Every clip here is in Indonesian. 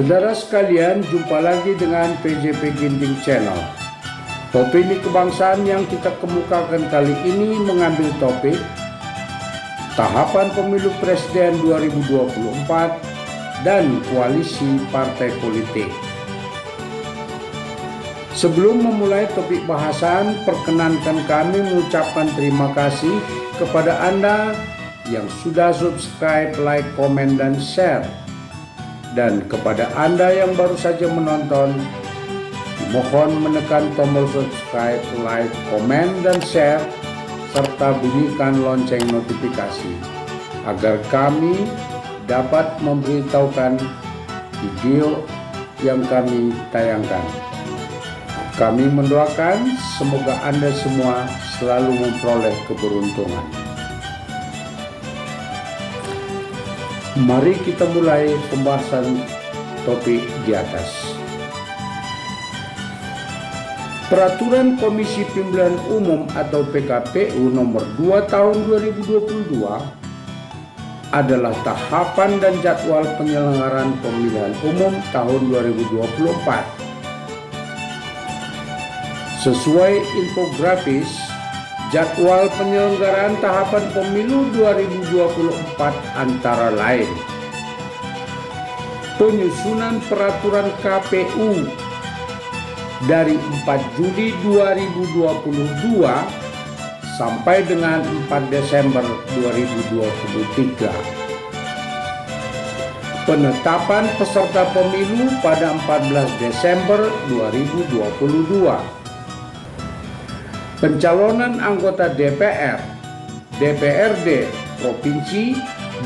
Saudara sekalian, jumpa lagi dengan PJP Ginting Channel. Opini kebangsaan yang kita kemukakan kali ini mengambil topik tahapan pemilu presiden 2024 dan koalisi partai politik. Sebelum memulai topik bahasan, perkenankan kami mengucapkan terima kasih kepada Anda yang sudah subscribe, like, komen, dan share. Dan kepada Anda yang baru saja menonton, mohon menekan tombol subscribe, like, komen, dan share, serta bunyikan lonceng notifikasi agar kami dapat memberitahukan video yang kami tayangkan. Kami mendoakan semoga Anda semua selalu memperoleh keberuntungan. Mari kita mulai pembahasan topik di atas. Peraturan Komisi Pemilihan Umum atau PKPU nomor 2 tahun 2022 adalah tahapan dan jadwal penyelenggaraan pemilihan umum tahun 2024. Sesuai infografis, jadwal penyelenggaraan tahapan pemilu 2024 antara lain: penyusunan peraturan KPU dari 4 Juli 2022 sampai dengan 4 Desember 2023. Penetapan peserta pemilu pada 14 Desember 2022. Pencalonan anggota DPR, DPRD Provinsi,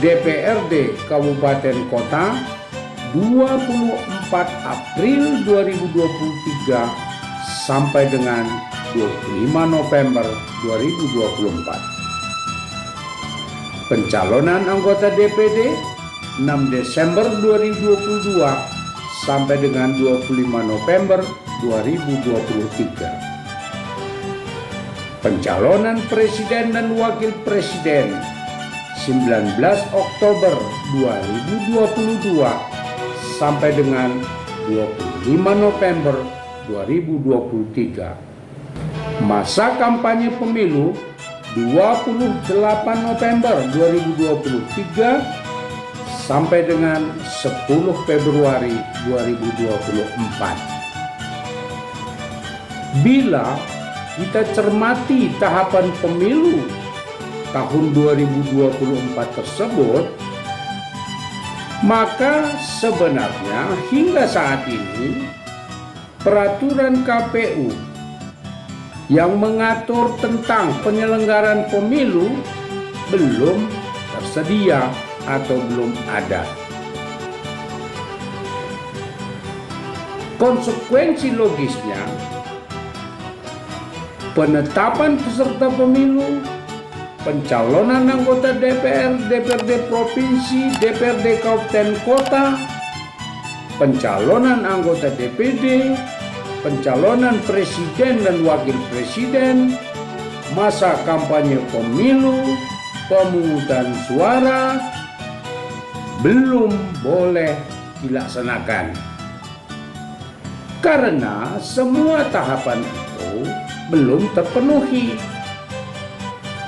DPRD Kabupaten Kota 24 April 2023 sampai dengan 25 November 2024. Pencalonan anggota DPD 6 Desember 2022 sampai dengan 25 November 2023. Pencalonan Presiden dan Wakil Presiden 19 Oktober 2022 sampai dengan 25 November 2023. Masa kampanye pemilu 28 November 2023 sampai dengan 10 Februari 2024. Bila kita cermati tahapan pemilu tahun 2024 tersebut, maka sebenarnya hingga saat ini peraturan KPU yang mengatur tentang penyelenggaraan pemilu belum tersedia atau belum ada. Konsekuensi logisnya, penetapan peserta pemilu, pencalonan anggota DPR, DPRD Provinsi, DPRD Kabupaten Kota, pencalonan anggota DPD, pencalonan Presiden dan Wakil Presiden, masa kampanye pemilu, pemungutan suara belum boleh dilaksanakan. Karena semua tahapan itu belum terpenuhi,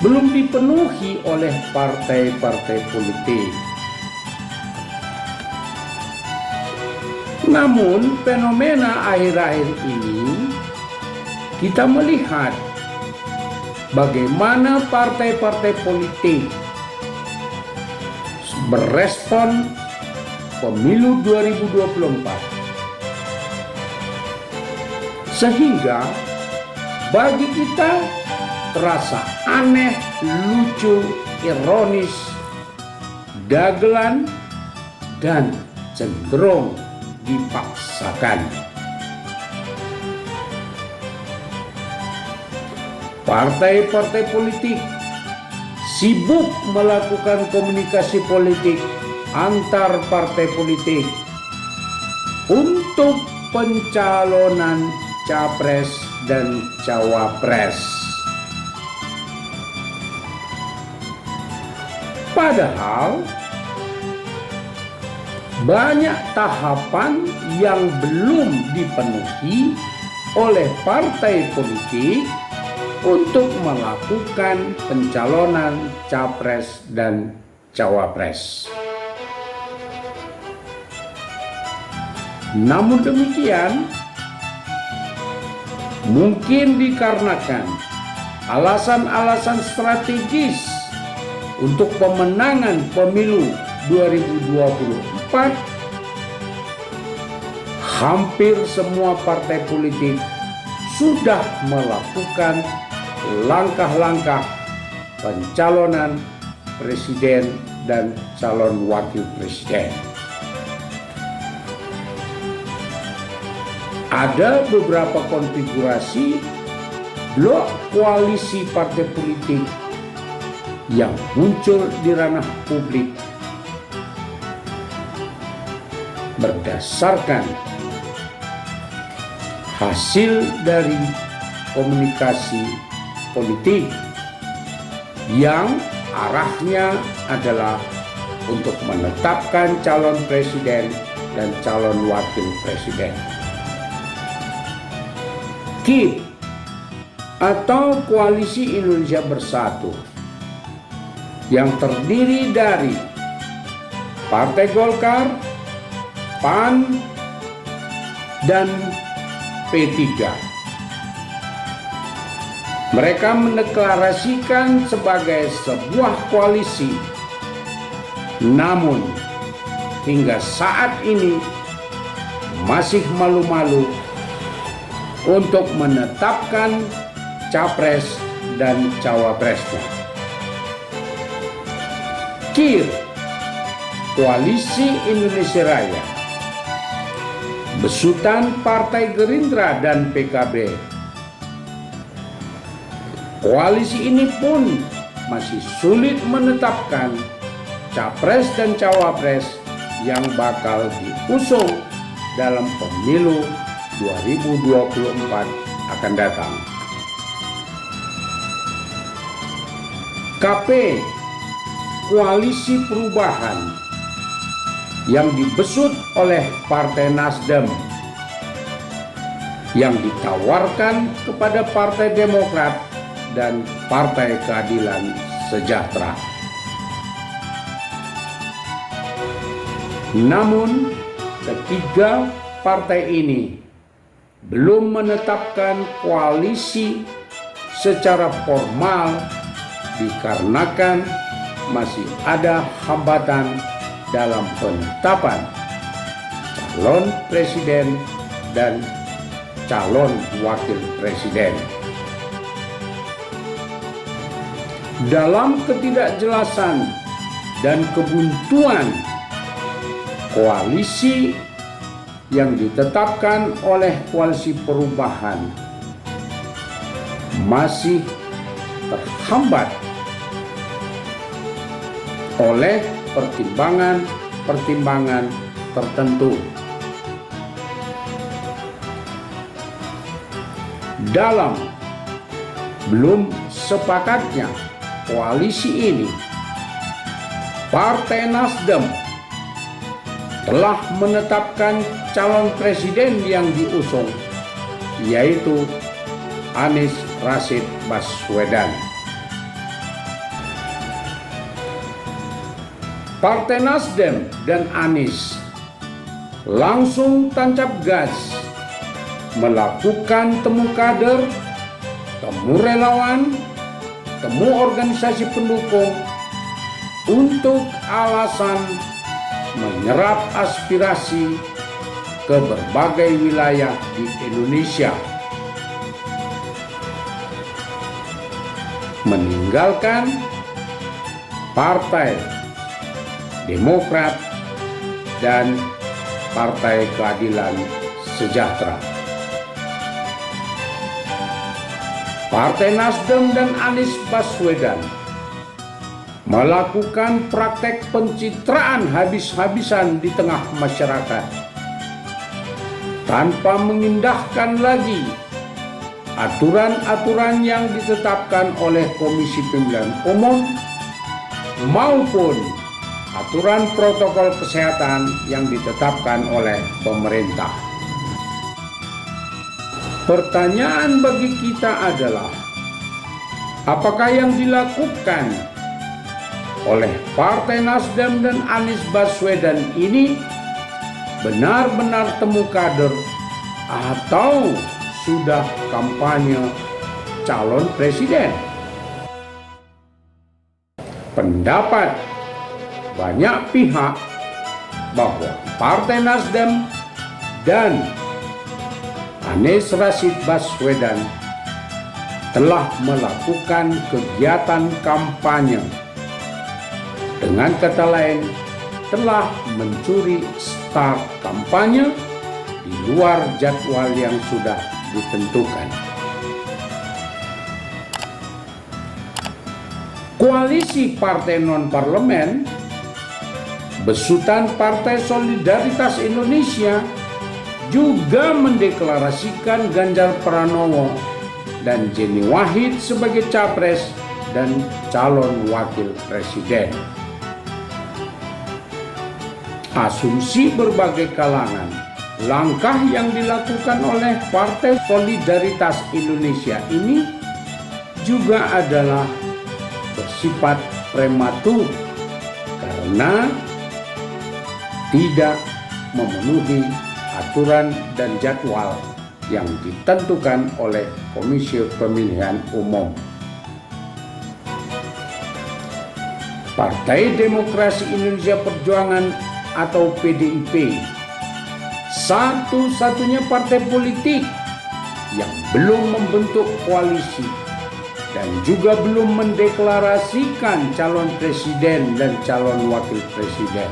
belum dipenuhi oleh partai-partai politik. Namun fenomena akhir-akhir ini kita melihat bagaimana partai-partai politik berespon pemilu 2024, sehingga bagi kita terasa aneh, lucu, ironis, dagelan, dan cenderung dipaksakan. Partai-partai politik sibuk melakukan komunikasi politik antar partai politik untuk pencalonan capres dan cawapres. Padahal banyak tahapan yang belum dipenuhi oleh partai politik untuk melakukan pencalonan capres dan cawapres. Namun demikian, mungkin dikarenakan alasan-alasan strategis untuk pemenangan pemilu 2024, hampir semua partai politik sudah melakukan langkah-langkah pencalonan presiden dan calon wakil presiden. Ada beberapa konfigurasi blok koalisi partai politik yang muncul di ranah publik berdasarkan hasil dari komunikasi politik yang arahnya adalah untuk menetapkan calon presiden dan calon wakil presiden. KIP atau Koalisi Indonesia Bersatu yang terdiri dari Partai Golkar, PAN, dan P3. Mereka mendeklarasikan sebagai sebuah koalisi, namun hingga saat ini masih malu-malu untuk menetapkan capres dan cawapresnya. KIR, Koalisi Indonesia Raya, besutan Partai Gerindra dan PKB. Koalisi ini pun masih sulit menetapkan capres dan cawapres yang bakal diusung dalam pemilu 2024 akan datang. KP, Koalisi Perubahan, yang dibesut oleh Partai Nasdem, yang ditawarkan kepada Partai Demokrat dan Partai Keadilan Sejahtera. Namun, ketiga partai ini belum menetapkan koalisi secara formal dikarenakan masih ada hambatan dalam penetapan calon presiden dan calon wakil presiden. Dalam ketidakjelasan dan kebuntuan koalisi yang ditetapkan oleh Koalisi Perubahan masih terhambat oleh pertimbangan-pertimbangan tertentu. Dalam belum sepakatnya koalisi ini, Partai Nasdem telah menetapkan calon presiden yang diusung, yaitu Anies Rashid Baswedan. Partai Nasdem dan Anies langsung tancap gas melakukan temu kader, temu relawan, temu organisasi pendukung untuk alasan menyerap aspirasi ke berbagai wilayah di Indonesia, meninggalkan Partai Demokrat dan Partai Keadilan Sejahtera. Partai Nasdem dan Anies Baswedan melakukan praktek pencitraan habis-habisan di tengah masyarakat tanpa mengindahkan lagi aturan-aturan yang ditetapkan oleh Komisi Pemilihan Umum maupun aturan protokol kesehatan yang ditetapkan oleh pemerintah. Pertanyaan bagi kita adalah, apakah yang dilakukan oleh Partai Nasdem dan Anies Baswedan ini benar-benar temu kader atau sudah kampanye calon presiden? Pendapat banyak pihak bahwa Partai Nasdem dan Anies Rashid Baswedan telah melakukan kegiatan kampanye. Dengan kata lain, telah mencuri start kampanye di luar jadwal yang sudah ditentukan. Koalisi partai non-parlemen besutan Partai Solidaritas Indonesia juga mendeklarasikan Ganjar Pranowo dan Yeni Wahid sebagai capres dan calon wakil presiden. Asumsi berbagai kalangan, langkah yang dilakukan oleh Partai Solidaritas Indonesia ini juga adalah bersifat prematur karena tidak memenuhi aturan dan jadwal yang ditentukan oleh Komisi Pemilihan Umum. Partai Demokrasi Indonesia Perjuangan atau PDIP, satu-satunya partai politik yang belum membentuk koalisi dan juga belum mendeklarasikan calon presiden dan calon wakil presiden.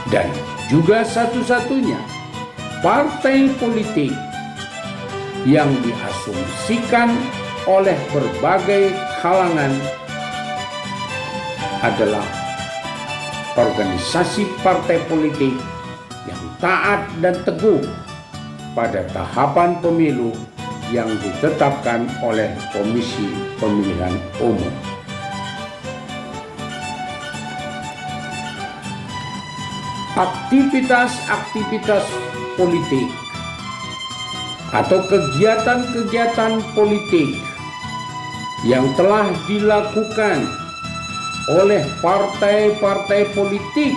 Dan juga satu-satunya partai politik yang diasumsikan oleh berbagai kalangan adalah organisasi partai politik yang taat dan teguh pada tahapan pemilu yang ditetapkan oleh Komisi Pemilihan Umum. Aktivitas-aktivitas politik atau kegiatan-kegiatan politik yang telah dilakukan oleh partai-partai politik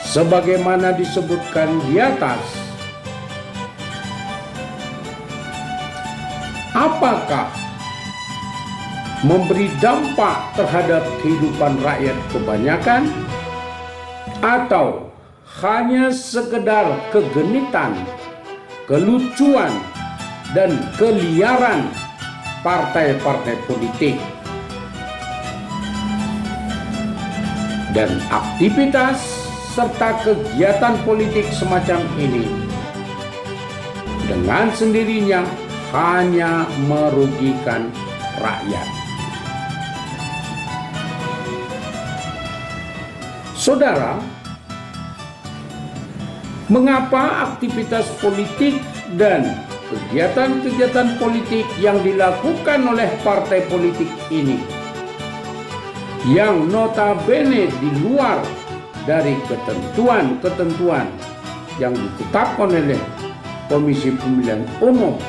sebagaimana disebutkan di atas, apakah memberi dampak terhadap kehidupan rakyat kebanyakan atau hanya sekedar kegenitan, kelucuan, dan keliaran partai-partai politik. Dan aktivitas serta kegiatan politik semacam ini dengan sendirinya hanya merugikan rakyat. Saudara, mengapa aktivitas politik dan kegiatan-kegiatan politik yang dilakukan oleh partai politik ini, yang notabene di luar dari ketentuan-ketentuan yang ditetapkan oleh Komisi Pemilihan Umum,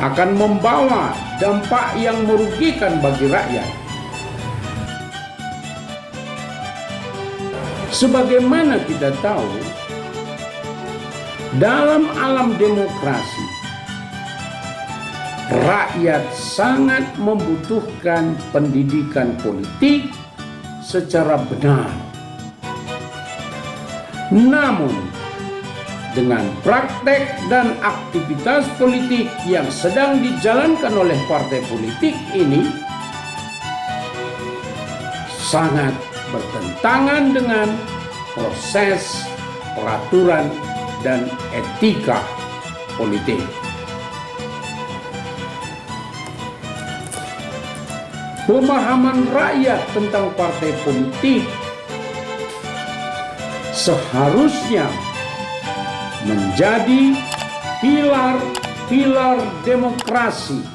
akan membawa dampak yang merugikan bagi rakyat? Sebagaimana kita tahu, dalam alam demokrasi, rakyat sangat membutuhkan pendidikan politik secara benar. Namun, dengan praktek dan aktivitas politik yang sedang dijalankan oleh partai politik ini sangat bertentangan dengan proses, peraturan, dan etika politik. Pemahaman rakyat tentang partai politik seharusnya menjadi pilar-pilar demokrasi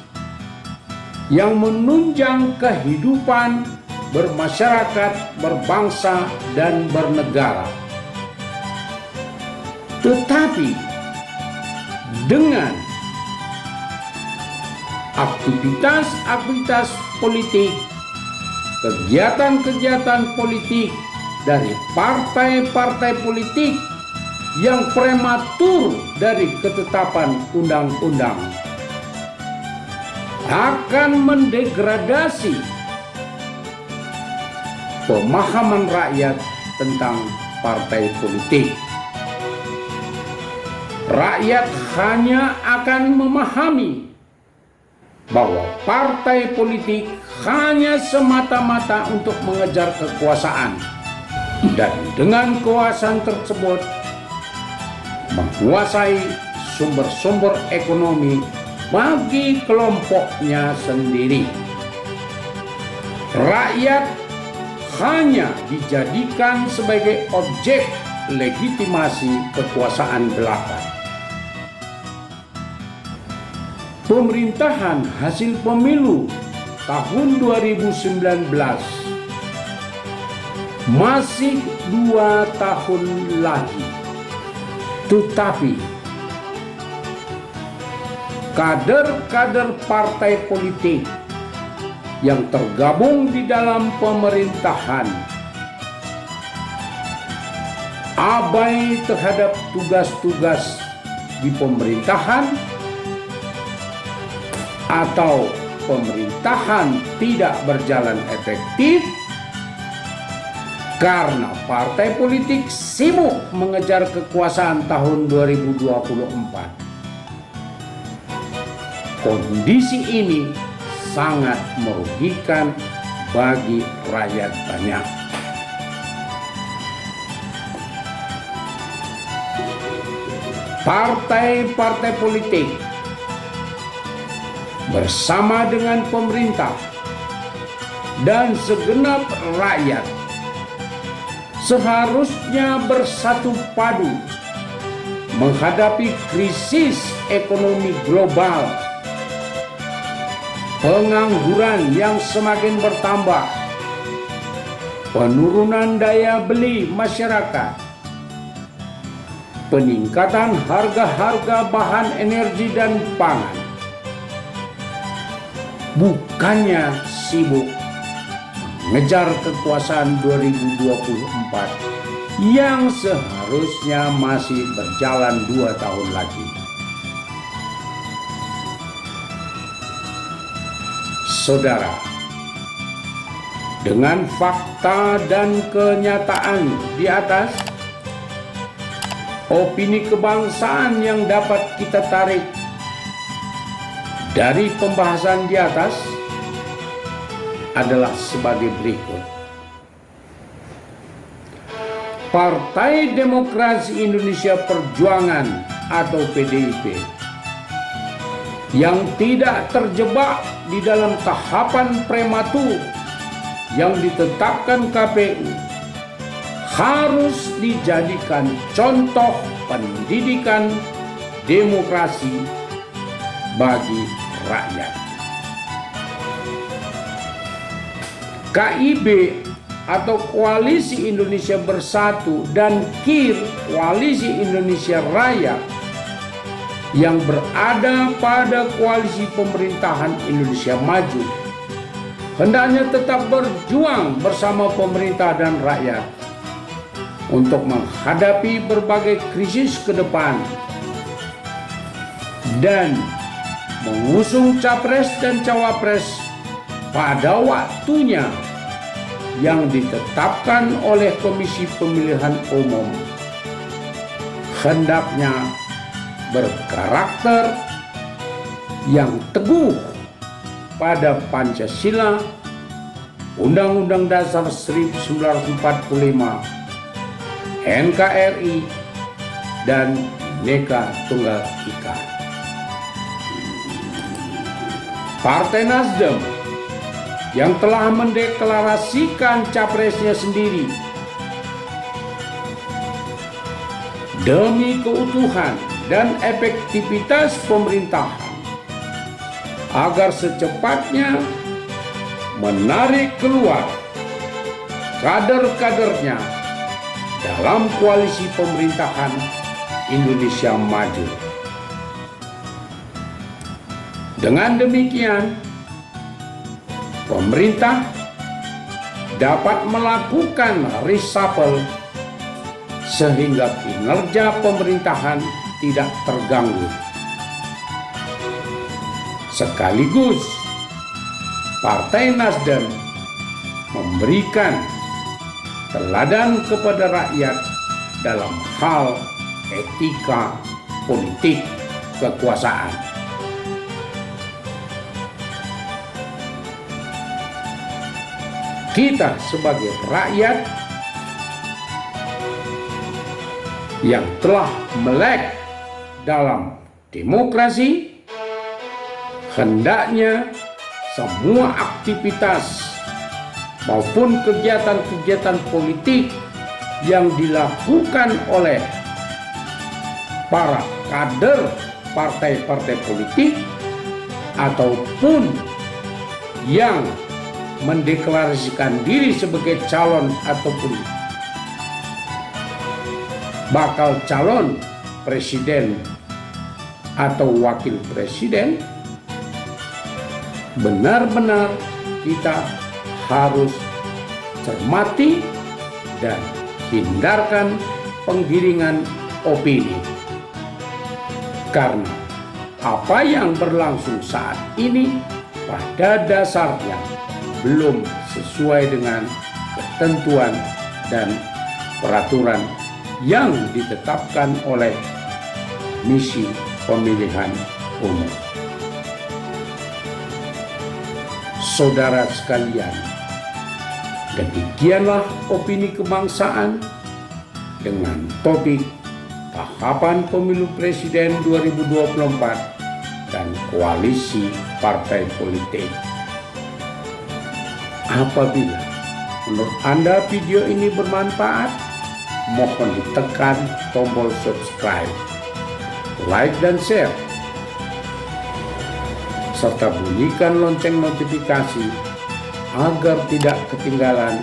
yang menunjang kehidupan bermasyarakat, berbangsa, dan bernegara. Tetapi dengan aktivitas-aktivitas politik, kegiatan-kegiatan politik dari partai-partai politik yang prematur dari ketetapan undang-undang akan mendegradasi pemahaman rakyat tentang partai politik. Rakyat hanya akan memahami bahwa partai politik hanya semata-mata untuk mengejar kekuasaan, dan dengan kekuasaan tersebut menguasai sumber-sumber ekonomi bagi kelompoknya sendiri. Rakyat hanya dijadikan sebagai objek legitimasi kekuasaan belaka. Pemerintahan hasil pemilu tahun 2019 masih 2 tahun lagi. Tetapi kader-kader partai politik yang tergabung di dalam pemerintahan abai terhadap tugas-tugas di pemerintahan, atau pemerintahan tidak berjalan efektif karena partai politik sibuk mengejar kekuasaan tahun 2024. Kondisi ini sangat merugikan bagi rakyat banyak. Partai-partai politik bersama dengan pemerintah dan segenap rakyat seharusnya bersatu padu menghadapi krisis ekonomi global, pengangguran yang semakin bertambah, penurunan daya beli masyarakat, peningkatan harga-harga bahan energi dan pangan. Bukannya sibuk mengejar kekuasaan 2024 yang seharusnya masih berjalan 2 tahun lagi. Saudara, dengan fakta dan kenyataan di atas, opini kebangsaan yang dapat kita tarik dari pembahasan di atas adalah sebagai berikut. Partai Demokrasi Indonesia Perjuangan atau PDIP yang tidak terjebak di dalam tahapan prematur yang ditetapkan KPU harus dijadikan contoh pendidikan demokrasi bagi rakyat. KIB atau Koalisi Indonesia Bersatu dan KIR, Koalisi Indonesia Raya, yang berada pada koalisi pemerintahan Indonesia Maju, hendaknya tetap berjuang bersama pemerintah dan rakyat untuk menghadapi berbagai krisis ke depan dan mengusung capres dan cawapres pada waktunya yang ditetapkan oleh Komisi Pemilihan Umum, hendaknya berkarakter yang teguh pada Pancasila, Undang-Undang Dasar 1945, NKRI, dan Bhinneka Tunggal Ika. Partai Nasdem yang telah mendeklarasikan capresnya sendiri demi keutuhan dan efektivitas pemerintahan agar secepatnya menarik keluar kader-kadernya dalam koalisi pemerintahan Indonesia Maju. Dengan demikian, pemerintah dapat melakukan reshuffle sehingga kinerja pemerintahan tidak terganggu. Sekaligus, Partai Nasdem memberikan teladan kepada rakyat dalam hal etika politik kekuasaan. Kita sebagai rakyat yang telah melek dalam demokrasi, hendaknya semua aktivitas maupun kegiatan-kegiatan politik yang dilakukan oleh para kader partai-partai politik ataupun yang mendeklarasikan diri sebagai calon ataupun bakal calon presiden atau wakil presiden, benar-benar kita harus cermati dan hindarkan penggiringan opini. Karena apa yang berlangsung saat ini pada dasarnya belum sesuai dengan ketentuan dan peraturan yang ditetapkan oleh Komisi Pemilihan Umum. Saudara sekalian, demikianlah opini kebangsaan dengan topik tahapan pemilu presiden 2024 dan koalisi partai politik. Apabila menurut Anda video ini bermanfaat, mohon ditekan tombol subscribe, like dan share, serta bunyikan lonceng notifikasi agar tidak ketinggalan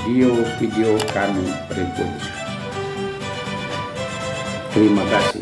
video-video kami berikutnya. Terima kasih.